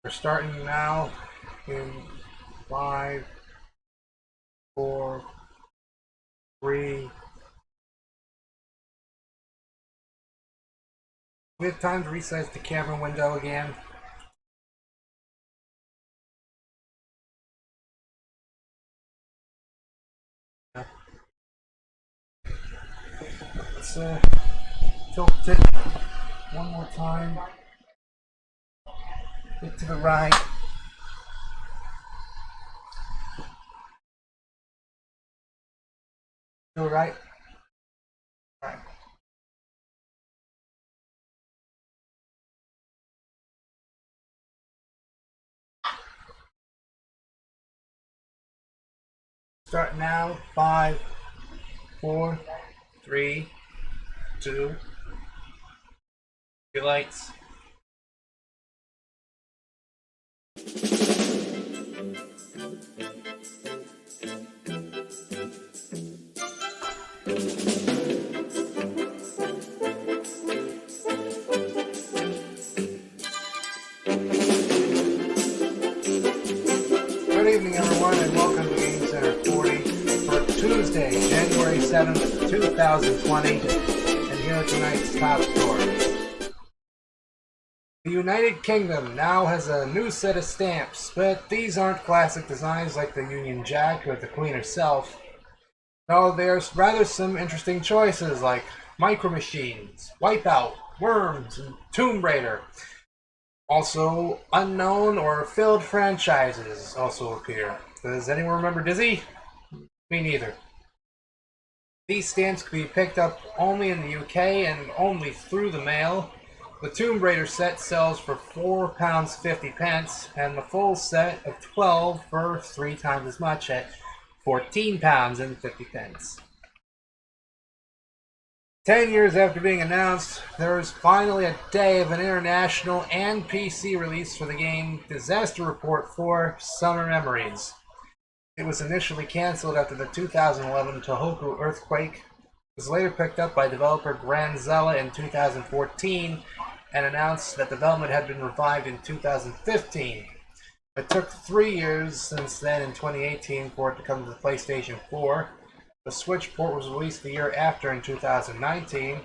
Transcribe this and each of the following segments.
We're starting now in 5, 4, 3. We have time to resize the camera window again. Let's tilt it one more time. Get to the right. To the right. Right. Start now. 5, 4, 3, 2. Your lights. Good evening, everyone, and welcome to GameCenter 40 for Tuesday, January 7th, 2020. And here are tonight's top stories. The United Kingdom now has a new set of stamps, but these aren't classic designs like the Union Jack or the Queen herself. No, there's rather some interesting choices like Micro Machines, Wipeout, Worms, and Tomb Raider. Also, unknown or failed franchises also appear. Does anyone remember Dizzy? Me neither. These stamps can be picked up only in the UK and only through the mail. The Tomb Raider set sells for £4.50, and the full set of 12 for 3 times as much at £14.50. 10 years after being announced, there is finally a day of an international and PC release for the game Disaster Report 4 Summer Memories. It was initially cancelled after the 2011 Tohoku earthquake. It was later picked up by developer Granzella in 2014 and announced that development had been revived in 2015. It took 3 years since then in 2018 for it to come to the PlayStation 4. The Switch port was released the year after in 2019.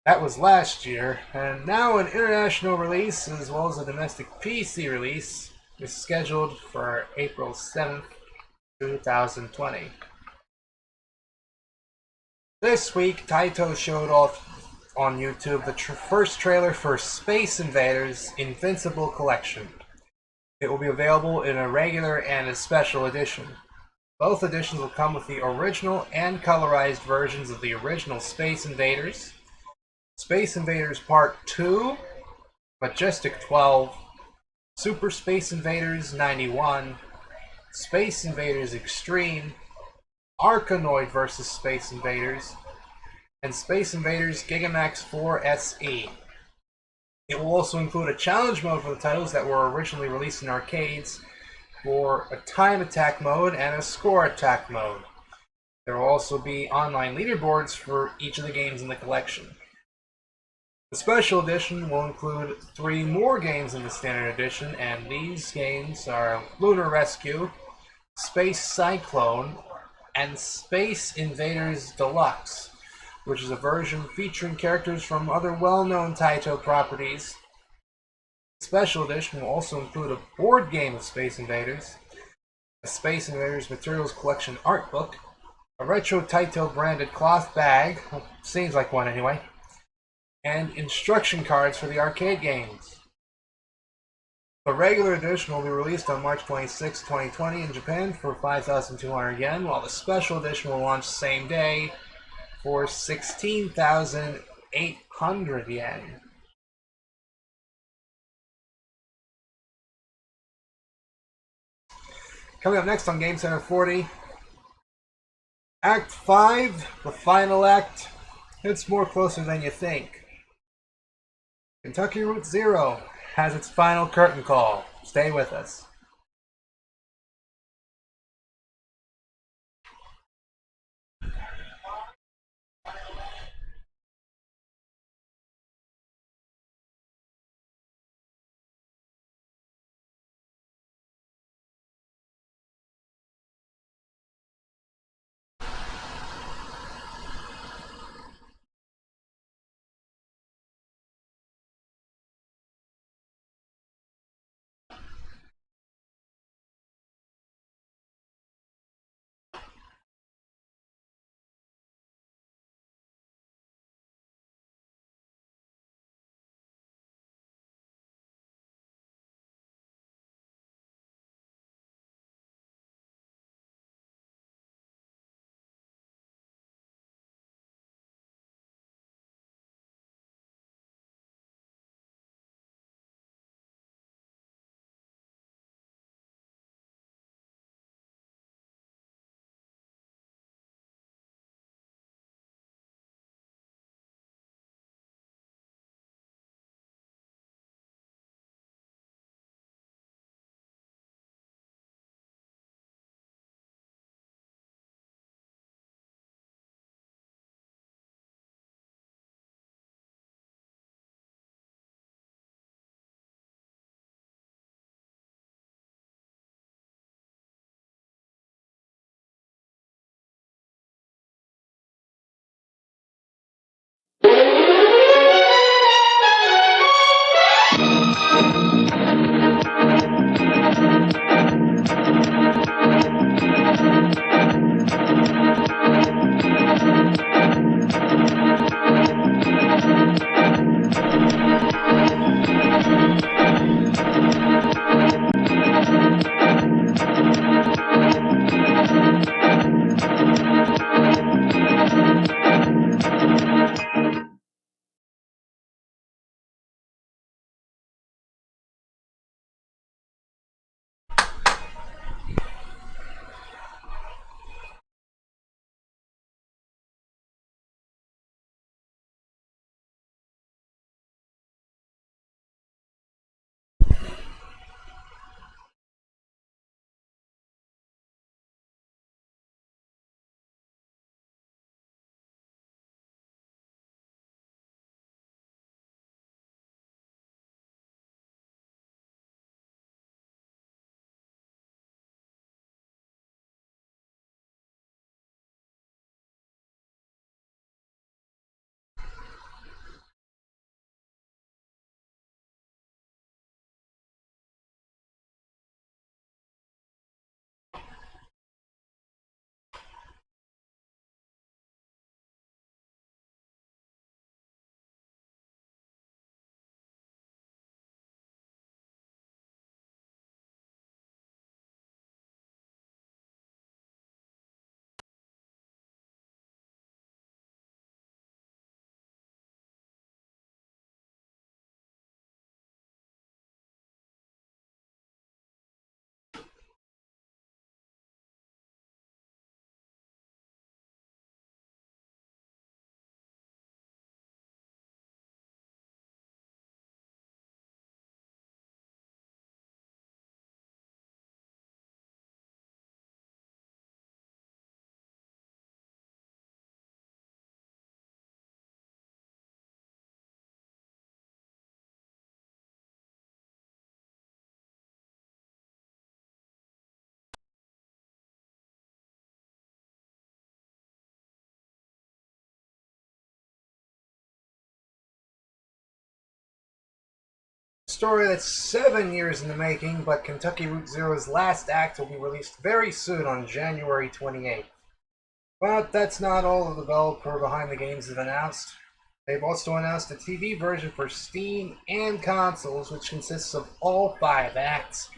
That was last year, and now an international release as well as a domestic PC release is scheduled for April 7th, 2020. This week, Taito showed off on YouTube the first trailer for Space Invaders Invincible Collection. It will be available in a regular and a special edition. Both editions will come with the original and colorized versions of the original Space Invaders, Space Invaders Part 2, Majestic 12, Super Space Invaders 91, Space Invaders Extreme, Arkanoid vs. Space Invaders, and Space Invaders Gigamax 4 SE. It will also include a challenge mode for the titles that were originally released in arcades, for a time attack mode and a score attack mode. There will also be online leaderboards for each of the games in the collection. The special edition will include 3 more games in the standard edition, and these games are Lunar Rescue, Space Cyclone, and Space Invaders Deluxe, which is a version featuring characters from other well-known Taito properties. The special edition will also include a board game of Space Invaders, a Space Invaders Materials Collection art book, a retro Taito branded cloth bag, well, seems like one anyway, and instruction cards for the arcade games. The regular edition will be released on March 26, 2020 in Japan for 5,200 yen, while the special edition will launch the same day for 16,800 yen. Coming up next on GameCenter 40, Act 5, the final act. It's more closer than you think. Kentucky Route Zero has its final curtain call. Stay with us. story that's 7 years in the making, but Kentucky Route Zero's last act will be released very soon on January 28th. But that's not all the developer behind the games have announced. They've also announced a TV version for Steam and consoles, which consists of all 5 acts.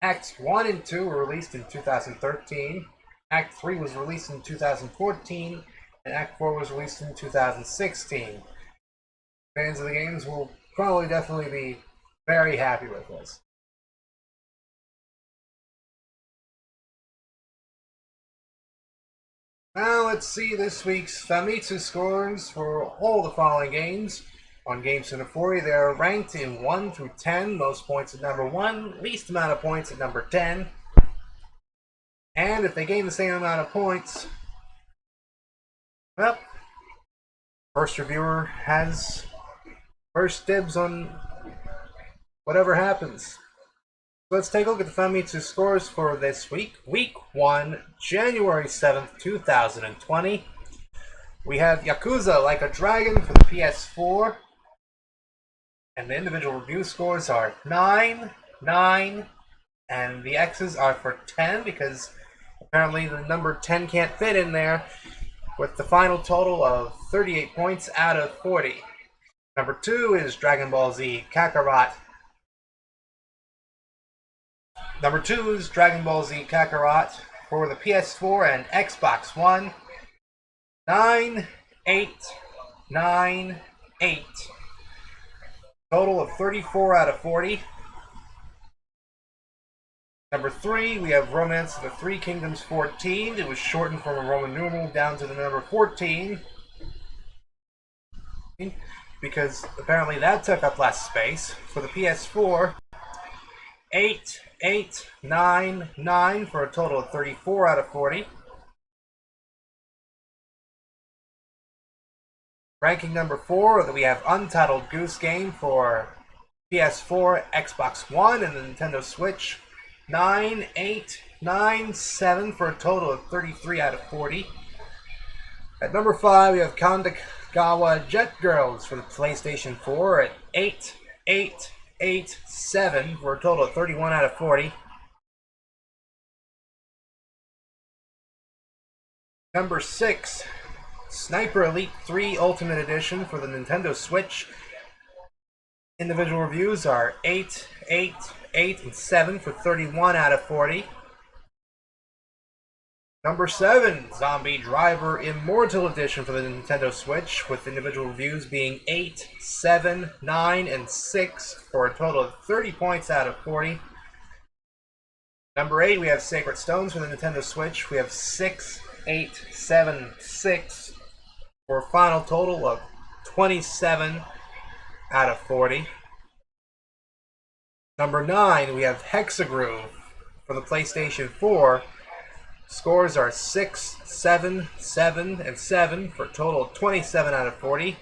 Acts 1 and 2 were released in 2013, Act 3 was released in 2014, and Act 4 was released in 2016. Fans of the games will probably definitely be very happy with this. Now let's see this week's Famitsu scores for all the following games. On GameCenter for you, they are ranked in 1 through 10, most points at number 1, least amount of points at number 10. And if they gain the same amount of points, well, first reviewer has first dibs on whatever happens. Let's take a look at the Famitsu scores for this week. Week 1, January 7th, 2020. We have Yakuza Like a Dragon for the PS4. And the individual review scores are 9, 9, and the X's are for 10 because apparently the number 10 can't fit in there, with the final total of 38 points out of 40. Number 2 is Dragon Ball Z Kakarot. Number 2 is Dragon Ball Z Kakarot for the PS4 and Xbox One. 9, 8, 9, 8. Total of 34 out of 40. Number 3, we have Romance of the Three Kingdoms 14. It was shortened from a Roman numeral down to the number 14. Because apparently that took up less space. For the PS4, 8, 8, 9, 9 for a total of 34 out of 40. Ranking number 4, we have Untitled Goose Game for PS4, Xbox One, and the Nintendo Switch. 9, 8, 9, 7 for a total of 33 out of 40. At number 5, we have Kandagawa Jet Girls for the PlayStation 4 at 8, 8, 8, 7 for a total of 31 out of 40. Number 6, Sniper Elite 3 Ultimate Edition for the Nintendo Switch. Individual reviews are 8, 8, 8, and 7 for 31 out of 40. Number 7, Zombie Driver Immortal Edition for the Nintendo Switch, with individual reviews being 8, 7, 9, and 6 for a total of 30 points out of 40. Number 8, we have Sacred Stones for the Nintendo Switch. We have 6, 8, 7, 6 for a final total of 27 out of 40. Number 9, we have Hexagroove for the PlayStation 4. Scores are 6, 7, 7, and 7 for a total of 27 out of 40.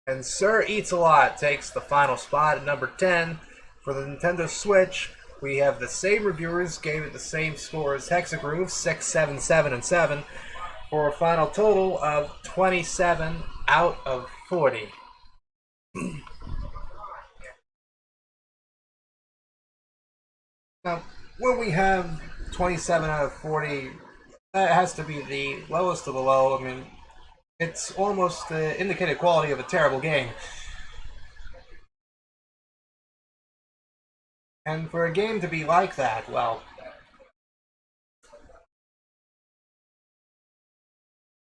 And Sir Eats a Lot takes the final spot at number 10. For the Nintendo Switch, we have the same reviewers gave it the same score as Hexagroove, 6, 7, 7, and 7, for a final total of 27 out of 40. Now, when we have 27 out of 40, that has to be the lowest of the low. I mean, it's almost the indicated quality of a terrible game. And for a game to be like that, well,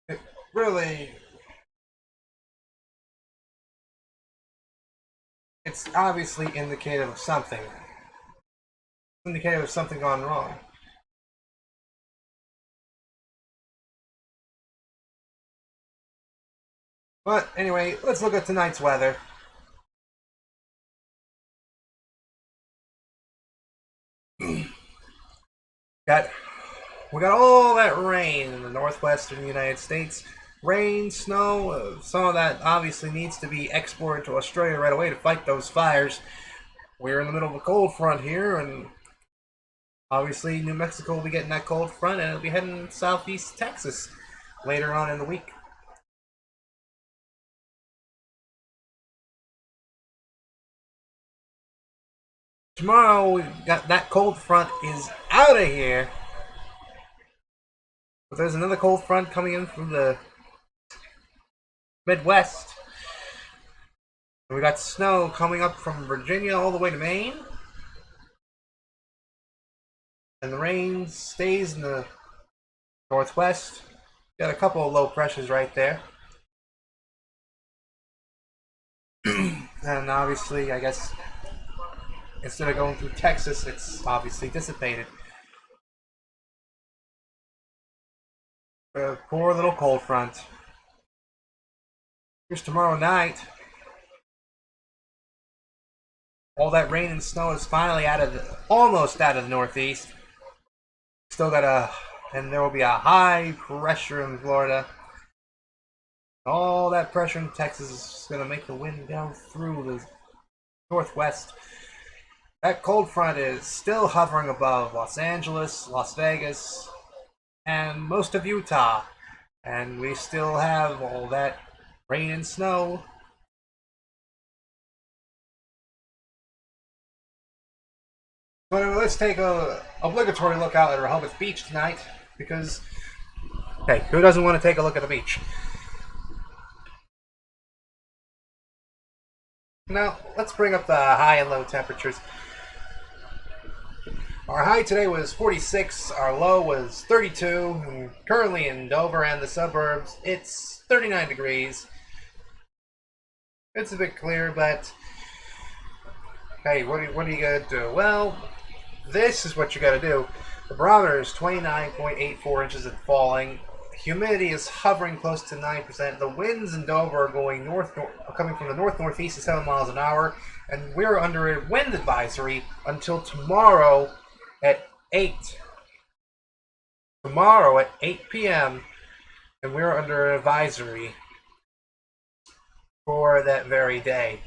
it really, it's obviously indicative of something. Indicative of something gone wrong. But anyway, let's look at tonight's weather. We got all that rain in the northwestern United States. Rain, snow, some of that obviously needs to be exported to Australia right away to fight those fires. We're in the middle of a cold front here, and obviously New Mexico will be getting that cold front, and it'll be heading southeast Texas later on in the week. Tomorrow, we got that cold front is out of here. But there's another cold front coming in from the Midwest. We got snow coming up from Virginia all the way to Maine. And the rain stays in the northwest. Got a couple of low pressures right there. And obviously, I guess, instead of going through Texas, it's obviously dissipated. Poor little cold front. Here's tomorrow night. All that rain and snow is finally almost out of the northeast. Still got and there will be a high pressure in Florida. All that pressure in Texas is going to make the wind down through the northwest. That cold front is still hovering above Los Angeles, Las Vegas, and most of Utah. And we still have all that rain and snow. But let's take a obligatory look out at Rehoboth Beach tonight, because, hey, who doesn't want to take a look at the beach? Now, let's bring up the high and low temperatures. Our high today was 46, our low was 32, and currently in Dover and the suburbs, it's 39 degrees. It's a bit clear, but hey, what are you gonna do? Well, this is what you gotta do. The barometer is 29.84 inches and falling. Humidity is hovering close to 9%. The winds in Dover are going coming from the northeast at 7 miles an hour, and we're under a wind advisory until tomorrow at 8. Tomorrow at 8 p.m. and we're under an advisory for that very day.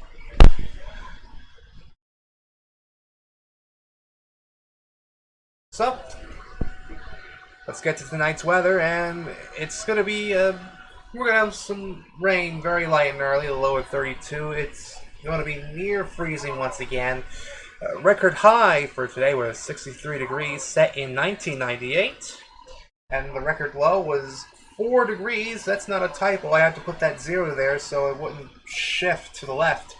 So, let's get to tonight's weather, and it's going to be, we're going to have some rain very light and early, a low of 32. It's going to be near freezing once again. Record high for today was 63 degrees, set in 1998. And the record low was 4 degrees. That's not a typo. I had to put that 0 there so it wouldn't shift to the left.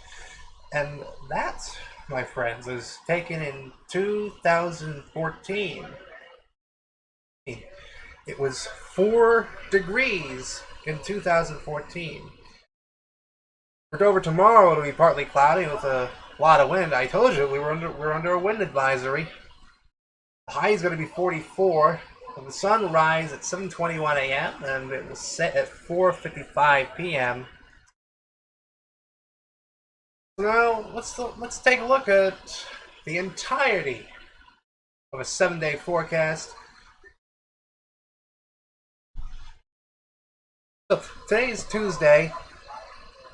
And that, my friends, was taken in 2014. It was 4 degrees in 2014. For Dover tomorrow, it'll be partly cloudy with a lot of wind. I told you we're under a wind advisory. The high is going to be 44. And the sun will rise at 7:21 a.m. and it will set at 4:55 p.m. So now let's take a look at the entirety of a 7-day forecast. So today is Tuesday,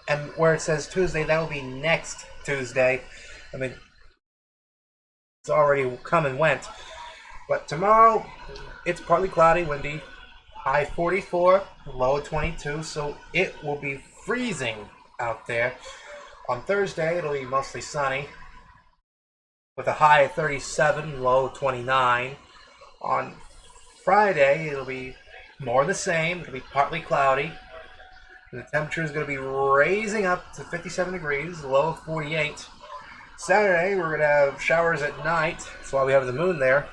and where it says Tuesday, that will be next Tuesday. I mean, it's already come and went. But tomorrow, it's partly cloudy, windy, high 44, low 22, so it will be freezing out there. On Thursday, it'll be mostly sunny, with a high of 37, low 29. On Friday, it'll be more the same. It'll be partly cloudy. The temperature is going to be raising up to 57 degrees, low of 48. Saturday, we're going to have showers at night. That's why we have the moon there.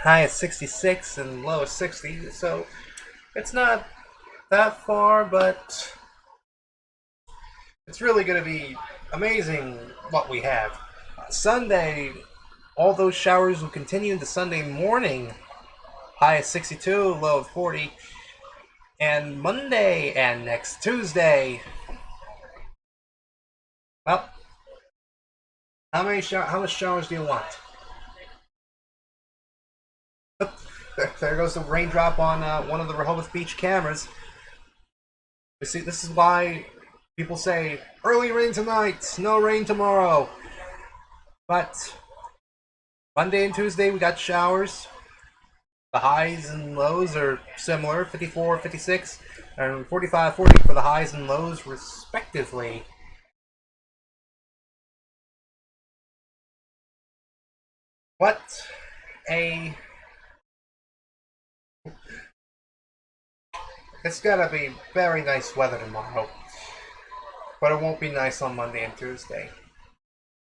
High at 66 and low at 60. So it's not that far, but it's really going to be amazing what we have. Sunday, all those showers will continue into Sunday morning. High at 62, low of 40. And Monday and next Tuesday. Well, how much showers do you want? There goes the raindrop on one of the Rehoboth Beach cameras. You see, this is why people say, early rain tonight, no rain tomorrow. But Monday and Tuesday we got showers. The highs and lows are similar, 54, 56, and 45, 40 for the highs and lows respectively. What a... It's gonna be very nice weather tomorrow, but it won't be nice on Monday and Tuesday.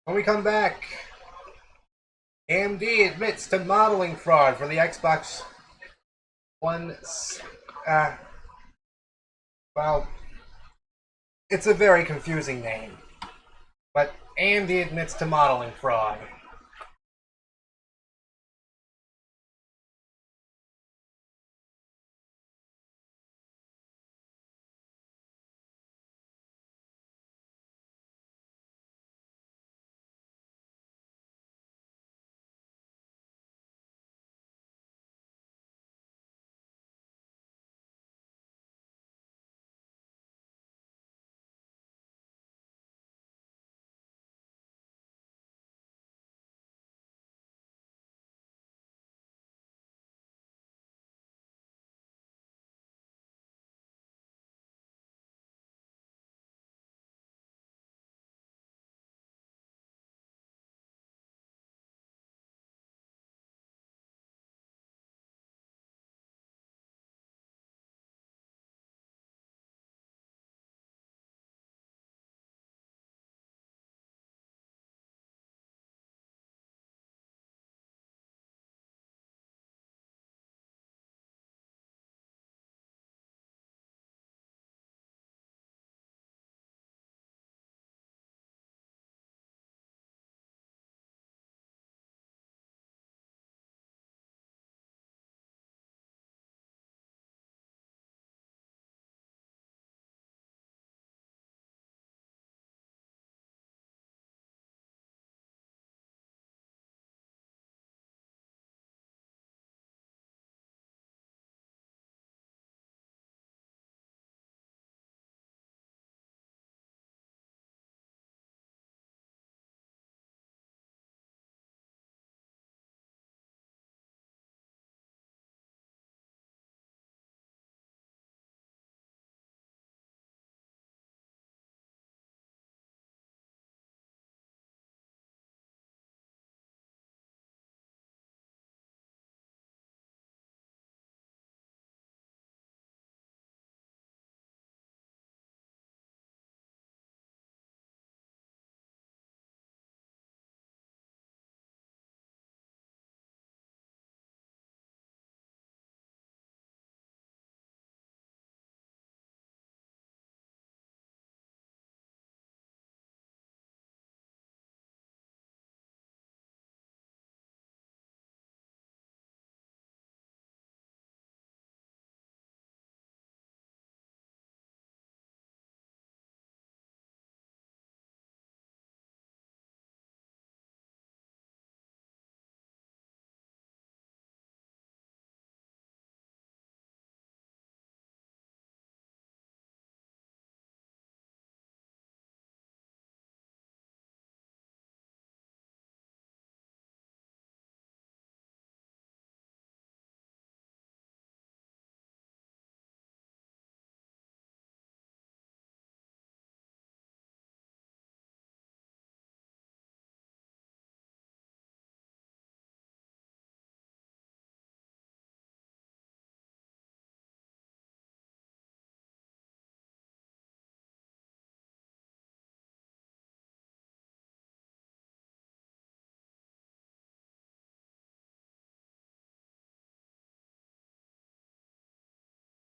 When we come back, AMD admits to modeling fraud for the Xbox One. Well, it's a very confusing name, but AMD admits to modeling fraud.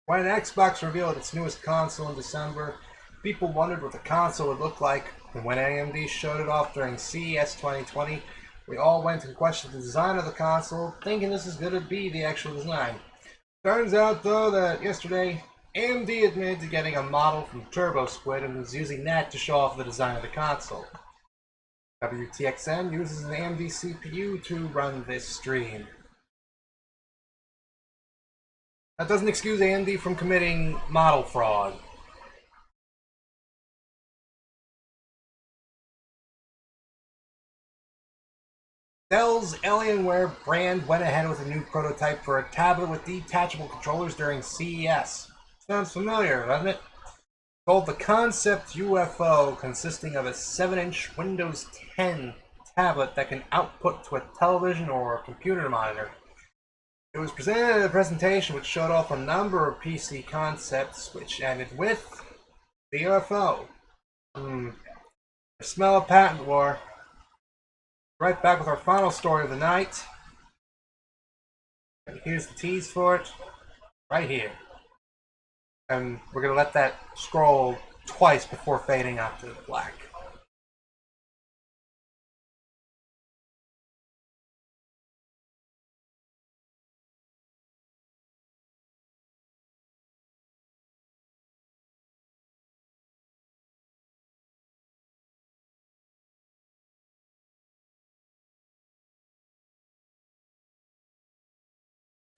When Xbox revealed its newest console in December, people wondered what the console would look like, and when AMD showed it off during CES 2020, we all went and questioned the design of the console, thinking this is going to be the actual design. Turns out, though, that yesterday, AMD admitted to getting a model from Turbo Squid and was using that to show off the design of the console. WTXN uses an AMD CPU to run this stream. That doesn't excuse AMD from committing model fraud. Dell's Alienware brand went ahead with a new prototype for a tablet with detachable controllers during CES. Sounds familiar, doesn't it? Called the Concept UFO, consisting of a 7-inch Windows 10 tablet that can output to a television or a computer monitor. It was presented at a presentation which showed off a number of PC concepts, which ended with the UFO. I smell a patent war. Right back with our final story of the night. And here's the tease for it, right here. And we're going to let that scroll twice before fading out to black.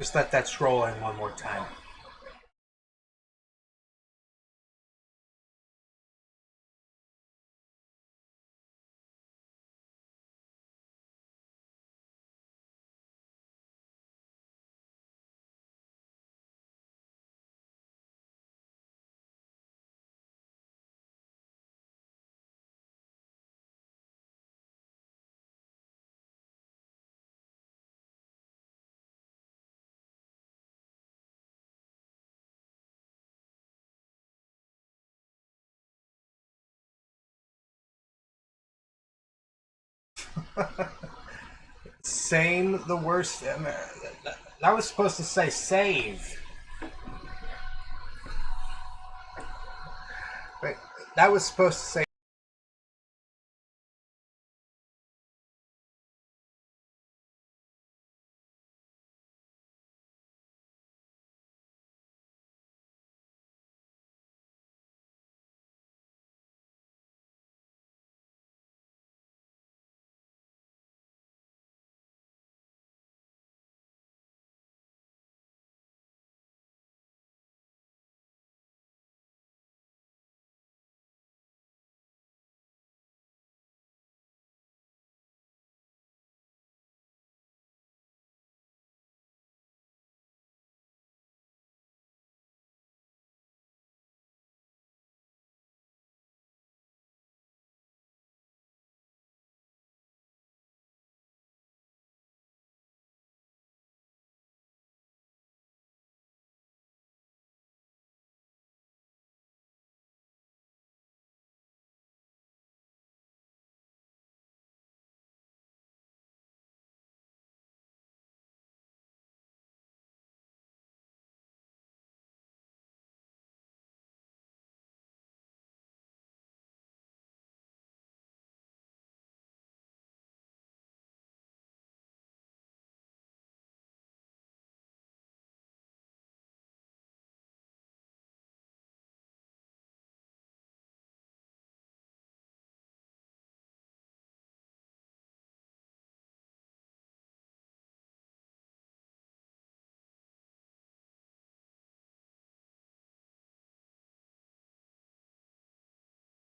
Just let that scroll in one more time. Same the worst. That was supposed to say save. Wait, that was supposed to say.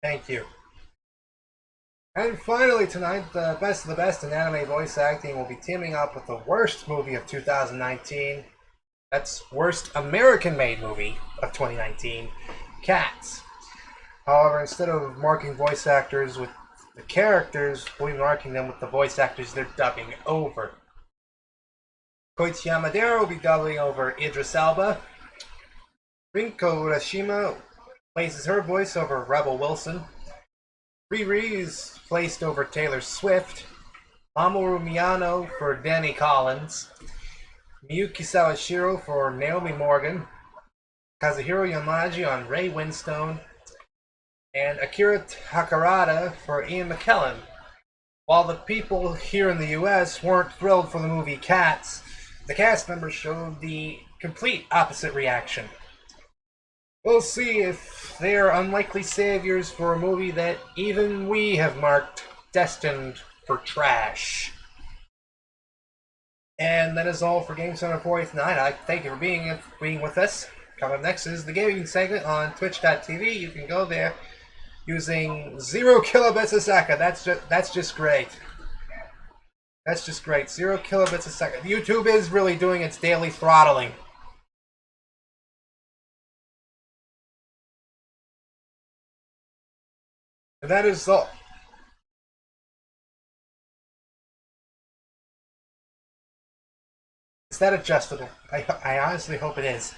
Thank you. And finally tonight, the best of the best in anime voice acting will be teaming up with the worst movie of 2019. That's worst American-made movie of 2019, Cats. However, instead of marking voice actors with the characters, we'll be marking them with the voice actors they're dubbing over. Koichi Yamadera will be dubbing over Idris Elba. Rinko Urashima places her voice over Rebel Wilson. Riri is placed over Taylor Swift. Mamoru Miyano for Danny Collins. Miyuki Sawashiro for Naomi Morgan. Kazuhiro Yamaji on Ray Winstone. And Akira Takarada for Ian McKellen. While the people here in the US weren't thrilled for the movie Cats, the cast members showed the complete opposite reaction. We'll see if they are unlikely saviors for a movie that even we have marked destined for trash. And that is all for GameCenter 4th night. I thank you for being with us. Coming up next is the gaming segment on Twitch.tv. You can go there using 0 kilobits a second. That's just great. That's just great. 0 kilobits a second. YouTube is really doing its daily throttling. And that is all. Is that adjustable? I honestly hope it is.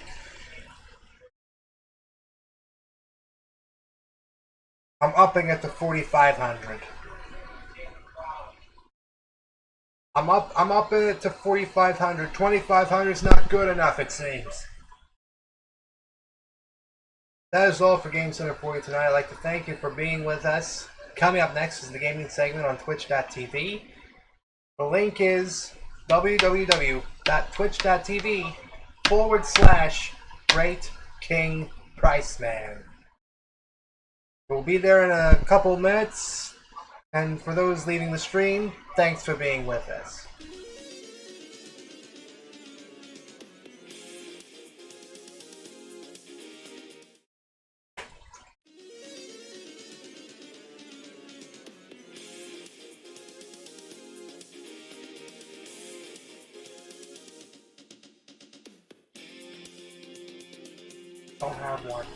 I'm upping it to 4,500. I'm upping it to 4,500. 2,500 is not good enough, it seems. That is all for GameCenter for you tonight. I'd like to thank you for being with us. Coming up next is the gaming segment on twitch.tv. The link is www.twitch.tv/Great King Priceman. We'll be there in a couple minutes. And for those leaving the stream, thanks for being with us. Don't have one.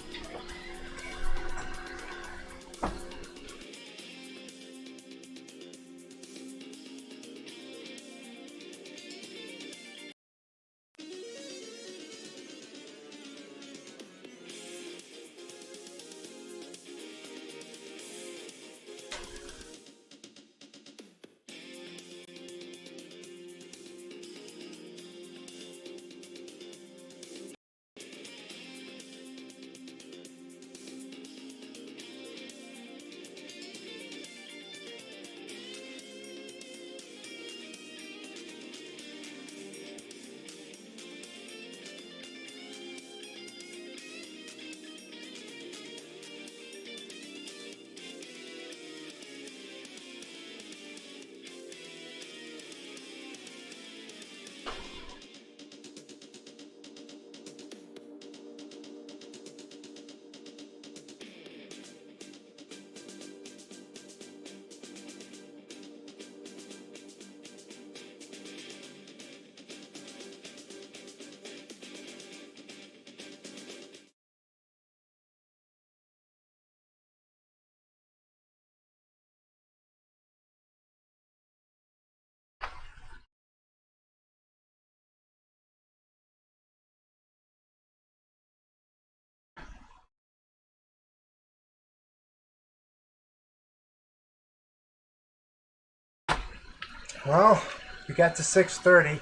Well, we got to 6:30.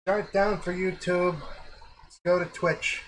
Start down for YouTube. Let's go to Twitch.